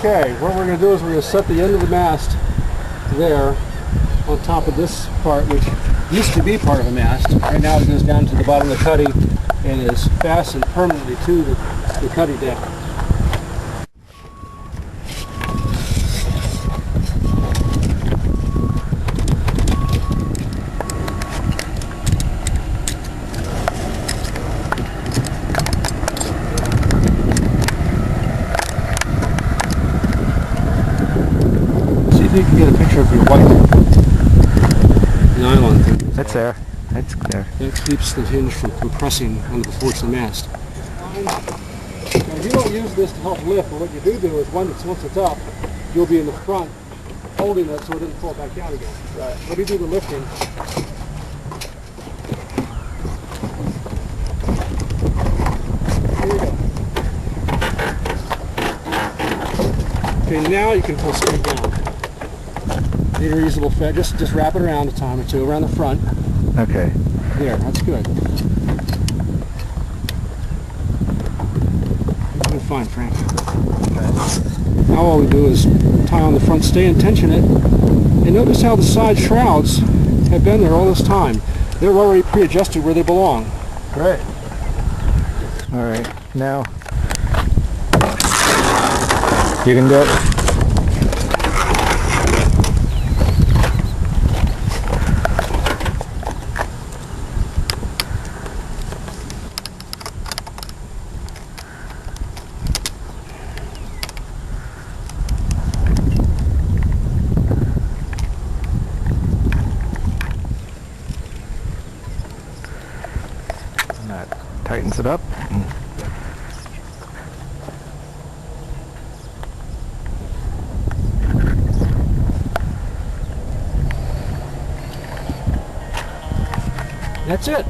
Okay, what we're going to do is we're going to set the end of the mast there on top of this part, which used to be part of a mast. Right now it goes down to the bottom of the cuddy and is fastened permanently to the cuddy deck. See if you can get a picture of your white nylon thing. That's there. That's there. That keeps the hinge from compressing onto the forks of the mast. Now, you don't use this to help lift, but what you do is once it's up, you'll be in the front holding it so it doesn't fall back down again. Right. Let me do the lifting. Here you go. Okay, now you can pull straight down. Need a reasonable fit. Just wrap it around a time or two around the front. Okay. There, that's good. You're doing fine, Frank. Okay. Now all we do is tie on the front stay and tension it. And notice how the side shrouds have been there all this time. They're already pre-adjusted where they belong. Great. All right. Now you can do it. That tightens it up. That's it.